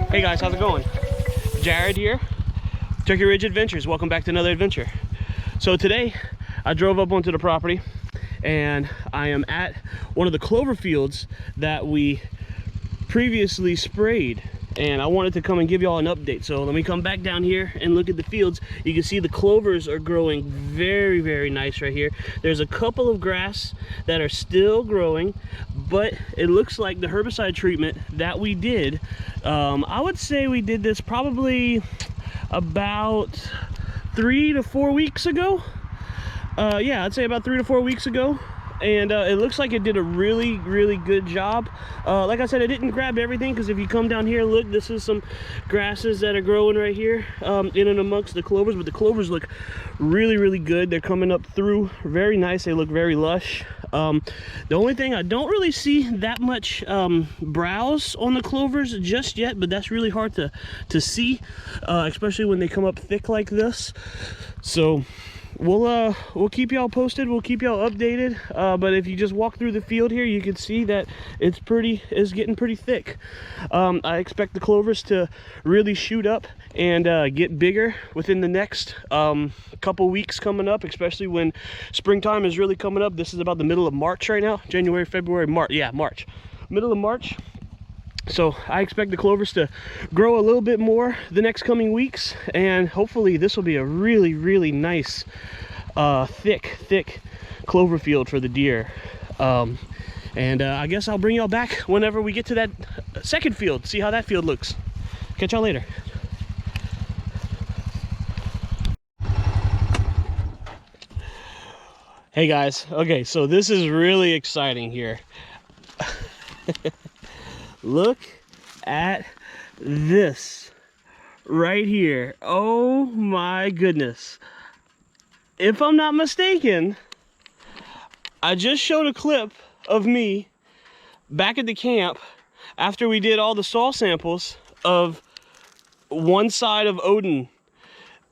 Hey guys, how's it going? Jared here, Turkey Ridge Adventures. Welcome back to another adventure. So today I drove up onto the property and I am at one of the clover fields that we previously sprayed, and I wanted to come and give y'all an update. So let me come back down here and look at the fields. You can see the clovers are growing very, very nice right here. There's a couple of grass that are still growing, but it looks like the herbicide treatment that we did, I would say we did this probably about 3 to 4 weeks ago. Yeah, I'd say about 3 to 4 weeks ago. And it looks like it did a really, really good job. Like I said, I didn't grab everything because if you come down here, look, this is some grasses that are growing right here in and amongst the clovers, but the clovers look really, really good. They're coming up through very nice. They look very lush. The only thing, I don't really see that much browse on the clovers just yet, but that's really hard to see, especially when they come up thick like this. So we'll keep y'all posted, we'll keep y'all updated, but if you just walk through the field here, you can see that it's getting pretty thick. I expect the clovers to really shoot up and get bigger within the next couple weeks coming up, especially when springtime is really coming up. This is about the middle of March right now. January, February, March. Yeah, March, middle of March. So I expect the clovers to grow a little bit more the next coming weeks, and hopefully this will be a really, really nice thick clover field for the deer. And I guess I'll bring y'all back whenever we get to that second field, see how that field looks. Catch y'all later. Hey guys, okay, so this is really exciting here. Look at this right here. Oh my goodness. If I'm not mistaken, I just showed a clip of me back at the camp after we did all the soil samples of one side of Odin,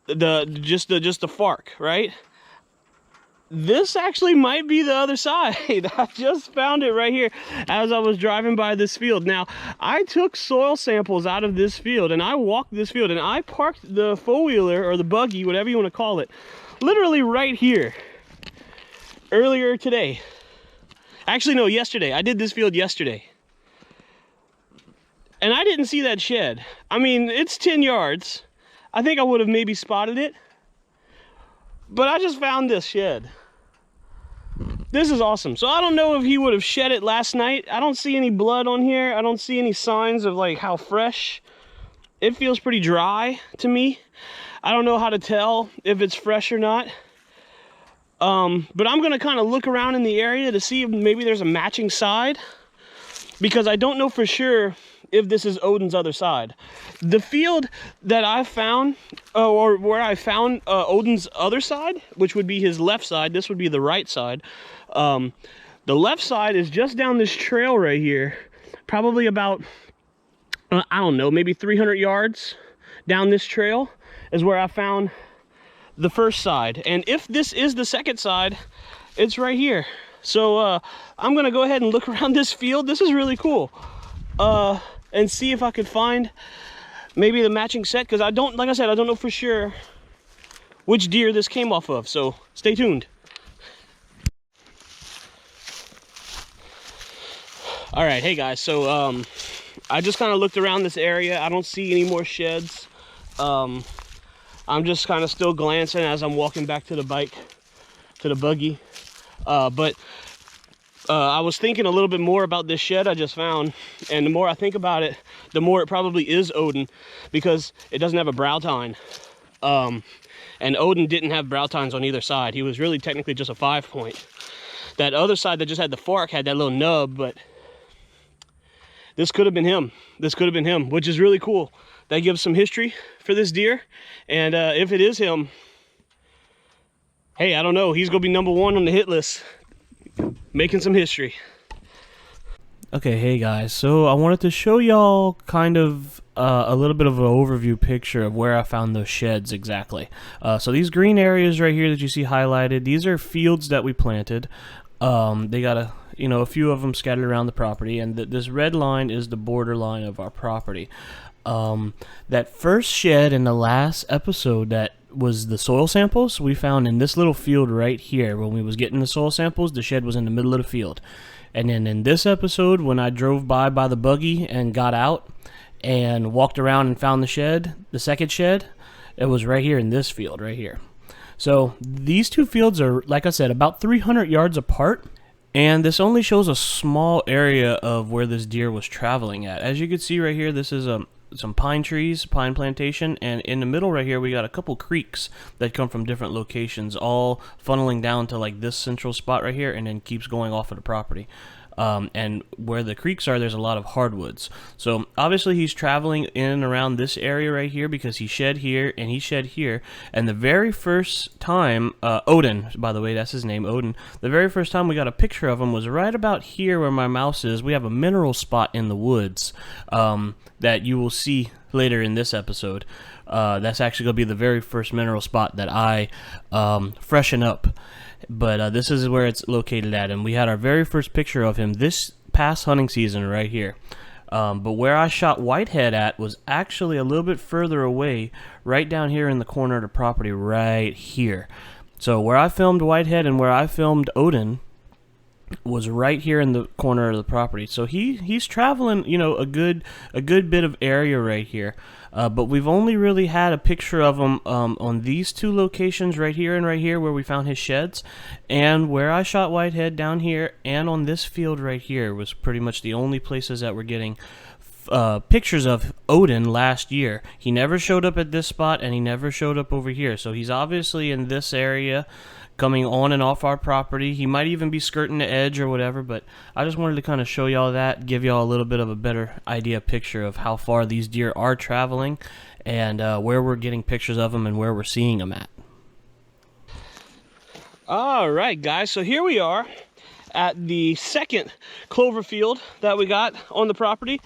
just the FARC, right? This actually might be the other side. I just found it right here as I was driving by this field. Now, I took soil samples out of this field and I walked this field and I parked the four-wheeler or the buggy, whatever you want to call it, literally right here earlier today. Actually, no, yesterday. I did this field yesterday. And I didn't see that shed. I mean, it's 10 yards. I think I would have maybe spotted it. But I just found this shed. This is awesome. So I don't know if he would have shed it last night. I don't see any blood on here. I don't see any signs of like how fresh. It feels pretty dry to me. I don't know how to tell if it's fresh or not. But I'm gonna kind of look around in the area to see if maybe there's a matching side, because I don't know for sure if this is Odin's other side. The field that I found, or where I found Odin's other side, which would be his left side, this would be the right side. The left side is just down this trail right here, probably about, I don't know, maybe 300 yards down this trail is where I found the first side. And if this is the second side, it's right here. So I'm gonna go ahead and look around this field. This is really cool. And see if I could find maybe the matching set, because I don't, like I said, I don't know for sure which deer this came off of, so stay tuned. All right, hey guys, so I just kind of looked around this area. I don't see any more sheds. I'm just kind of still glancing as I'm walking back to the bike, to the buggy. I was thinking a little bit more about this shed I just found, and the more I think about it, the more it probably is Odin, because it doesn't have a brow tine. And Odin didn't have brow tines on either side. He was really technically just a 5-point. That other side that just had the FARC had that little nub, but this could have been him. This could have been him, which is really cool. That gives some history for this deer. And if it is him, hey, I don't know. He's going to be #1 on the hit list. Making some history. Okay, hey guys, so I wanted to show y'all kind of a little bit of an overview picture of where I found those sheds exactly. So these green areas right here that you see highlighted, these are fields that we planted. They got a few of them scattered around the property, and this red line is the border line of our property. That first shed in the last episode that was the soil samples we found in this little field right here. When we was getting the soil samples, the shed was in the middle of the field. And then in this episode, when I drove by the buggy and got out and walked around and found the shed, the second shed, it was right here in this field right here. So these two fields are, like I said, about 300 yards apart. And this only shows a small area of where this deer was traveling at. As you can see right here, this is some pine trees, pine plantation, and in the middle right here we got a couple creeks that come from different locations, all funneling down to like this central spot right here, and then keeps going off of the property. And where the creeks are, there's a lot of hardwoods. So obviously he's traveling in and around this area right here because he shed here and he shed here. And the very first time, Odin, by the way, that's his name, Odin. The very first time we got a picture of him was right about here where my mouse is. We have a mineral spot in the woods that you will see later in this episode. That's actually going to be the very first mineral spot that I freshen up. But this is where it's located at, and we had our very first picture of him this past hunting season right here. But where I shot whitehead at was actually a little bit further away, right down here in the corner of the property right here. So where I filmed whitehead and where I filmed Odin was right here in the corner of the property. So he's traveling, you know, a good bit of area right here. But we've only really had a picture of him on these two locations right here and right here where we found his sheds, and where I shot whitehead down here, and on this field right here was pretty much the only places that we're getting pictures of Odin last year. He never showed up at this spot, and he never showed up over here. So he's obviously in this area, coming on and off our property. He might even be skirting the edge or whatever, but I just wanted to kind of show y'all that, give y'all a little bit of a better picture of how far these deer are traveling, and where we're getting pictures of them and where we're seeing them at. All right, guys, so here we are at the second clover field that we got on the property.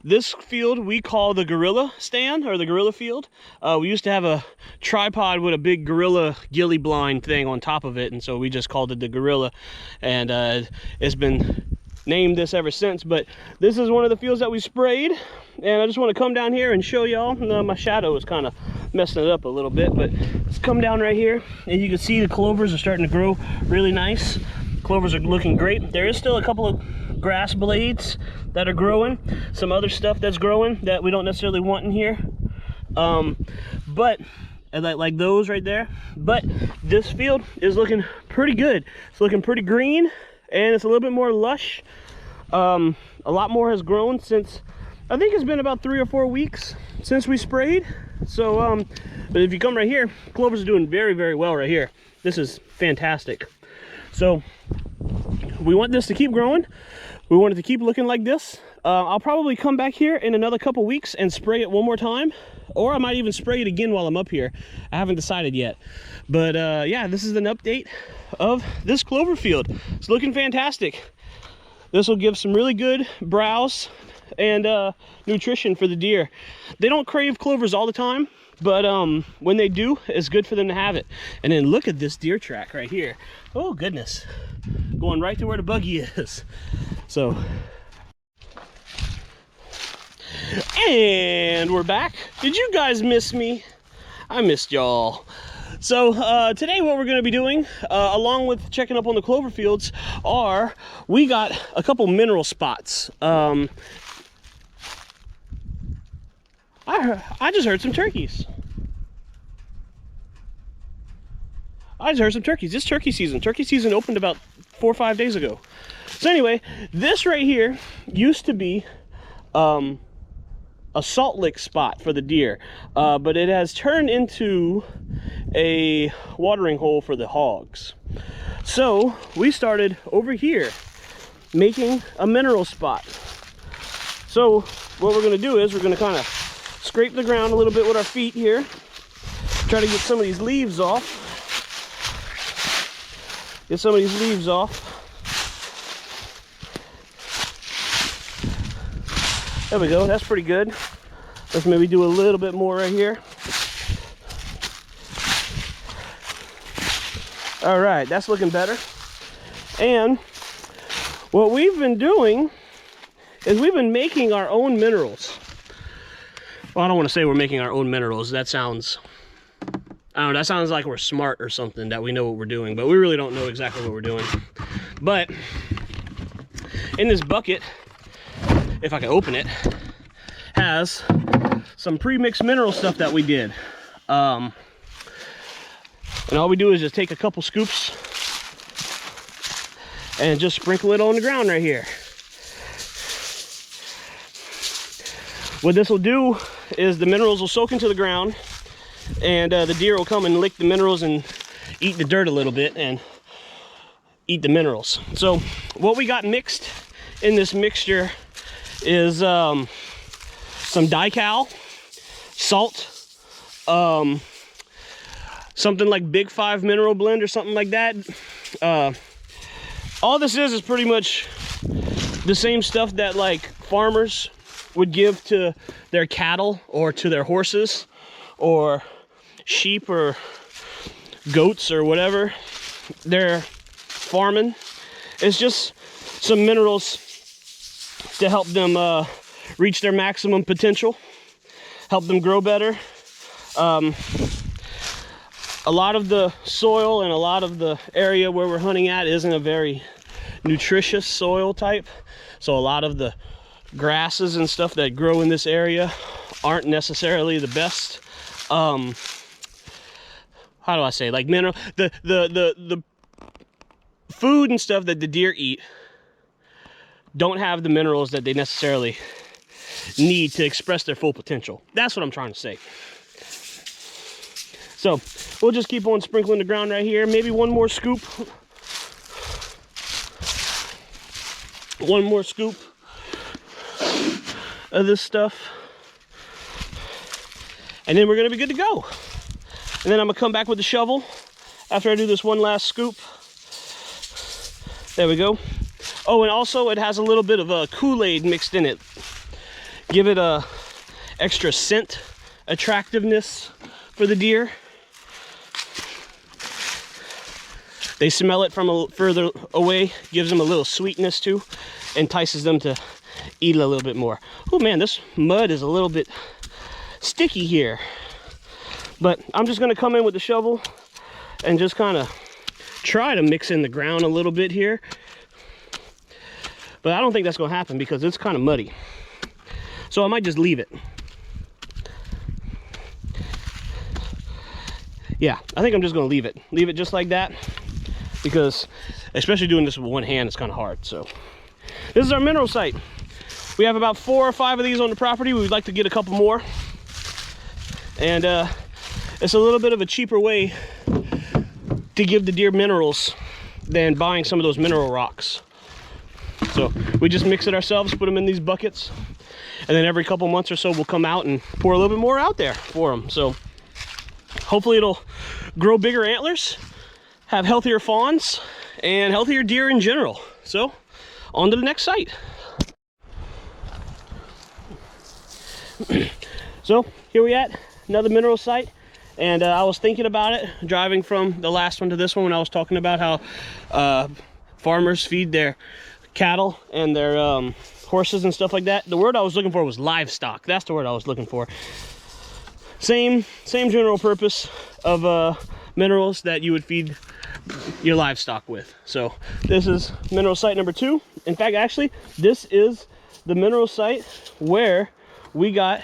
This field we call the gorilla stand, or the gorilla field. We used to have a tripod with a big gorilla ghillie blind thing on top of it, and so we just called it the gorilla, and it's been named this ever since. But this is one of the fields that we sprayed, and I just want to come down here and show y'all. My shadow is kind of messing it up a little bit, but let's come down right here, and you can see the clovers are starting to grow really nice. Clovers are looking great. There is still a couple of grass blades that are growing, some other stuff that's growing that we don't necessarily want in here, but like those right there. But this field is looking pretty good. It's looking pretty green, and it's a little bit more lush. A lot more has grown since, I think it's been about 3 or 4 weeks since we sprayed. So but if you come right here, clovers are doing very, very well right here. This is fantastic. So we want this to keep growing. We want it to keep looking like this. I'll probably come back here in another couple weeks and spray it one more time, or I might even spray it again while I'm up here. I haven't decided yet. But yeah, this is an update of this clover field. It's looking fantastic. This will give some really good browse and nutrition for the deer. They don't crave clovers all the time, but when they do, it's good for them to have it. And then look at this deer track right here. Oh goodness, going right to where the buggy is. So, and we're back. Did you guys miss me? I missed y'all. So today what we're going to be doing, along with checking up on the clover fields, we got a couple mineral spots. I just heard some turkeys. It's turkey season. Turkey season opened about 4 or 5 days ago. So anyway, this right here used to be a salt lick spot for the deer, but it has turned into a watering hole for the hogs. So we started over here making a mineral spot. So what we're going to do is we're going to kind of scrape the ground a little bit with our feet here, try to get some of these leaves off. There we go, that's pretty good. Let's maybe do a little bit more right here. All right, that's looking better. And what we've been doing is we've been making our own minerals. Well, I don't want to say we're making our own minerals. That sounds, I don't know, that sounds like we're smart or something, that we know what we're doing, but we really don't know exactly what we're doing. But in this bucket, if I can open it, has some pre-mixed mineral stuff that we did. And all we do is just take a couple scoops and just sprinkle it on the ground right here. What this will do is the minerals will soak into the ground, and the deer will come and lick the minerals and eat the dirt a little bit and eat the minerals. So what we got mixed in this mixture is some Dical, salt, something like Big 5 mineral blend or something like that. All this is pretty much the same stuff that like farmers would give to their cattle or to their horses or sheep or goats or whatever they're farming. It's just some minerals to help them reach their maximum potential, help them grow better. A lot of the soil and a lot of the area where we're hunting at isn't a very nutritious soil type, so a lot of the grasses and stuff that grow in this area aren't necessarily the best. How do I say, like mineral, the food and stuff that the deer eat don't have the minerals that they necessarily need to express their full potential. That's what I'm trying to say. So we'll just keep on sprinkling the ground right here. Maybe one more scoop. One more scoop of this stuff. And then we're gonna be good to go. And then I'm gonna come back with the shovel after I do this one last scoop. There we go. Oh, and also it has a little bit of a Kool-Aid mixed in it. Give it a extra scent attractiveness for the deer. They smell it from a further away, gives them a little sweetness too, entices them to eat a little bit more. Oh man, this mud is a little bit sticky here. But I'm just gonna come in with the shovel and just kind of try to mix in the ground a little bit here. But I don't think that's gonna happen because it's kind of muddy. So I might just leave it. Yeah, I think I'm just gonna leave it. Leave it just like that, because especially doing this with one hand, it's kind of hard. So this is our mineral site. We have about 4 or 5 of these on the property. We would like to get a couple more. And it's a little bit of a cheaper way to give the deer minerals than buying some of those mineral rocks. So we just mix it ourselves, put them in these buckets, and then every couple months or so we'll come out and pour a little bit more out there for them. So hopefully it'll grow bigger antlers, have healthier fawns, and healthier deer in general. So on to the next site. So here we at, another mineral site. And I was thinking about it driving from the last one to this one when I was talking about how farmers feed their cattle and their horses and stuff like that. The word I was looking for was livestock. That's the word I was looking for. Same general purpose of minerals that you would feed your livestock with. So this is mineral site number 2. In fact, actually, this is the mineral site where we got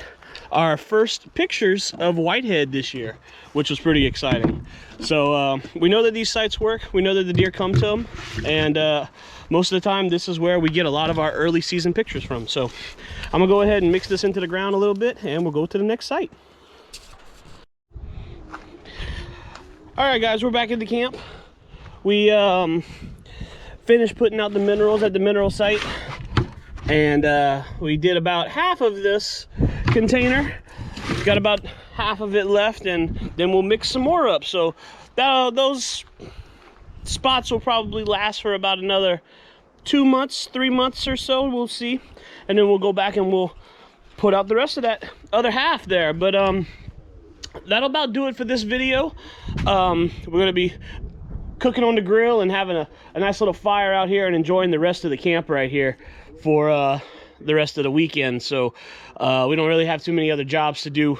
our first pictures of whitehead this year, which was pretty exciting. So we know that these sites work. We know that the deer come to them, and most of the time this is where we get a lot of our early season pictures from. So I'm gonna go ahead and mix this into the ground a little bit, and we'll go to the next site. All right guys, we're back at the camp. We finished putting out the minerals at the mineral site, and we did about half of this container. Got about half of it left, and then we'll mix some more up. So those spots will probably last for about another 2 months, 3 months or so. We'll see, and then we'll go back and we'll put out the rest of that other half there. But that'll about do it for this video. We're gonna be cooking on the grill and having a nice little fire out here and enjoying the rest of the camp right here for the rest of the weekend, so we don't really have too many other jobs to do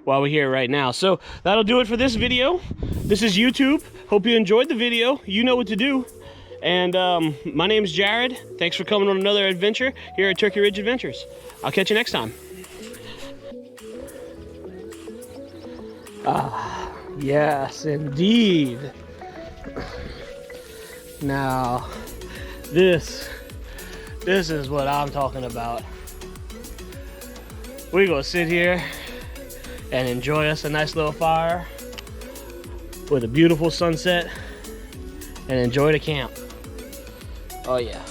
while we're here right now. So that'll do it for this video. This is YouTube. Hope you enjoyed the video. You know what to do. And my name's Jared. Thanks for coming on another adventure here at Turkey Ridge Adventures. I'll catch you next time. Ah, yes, indeed. Now, this is what I'm talking about. We're gonna sit here and enjoy us a nice little fire with a beautiful sunset and enjoy the camp. Oh yeah.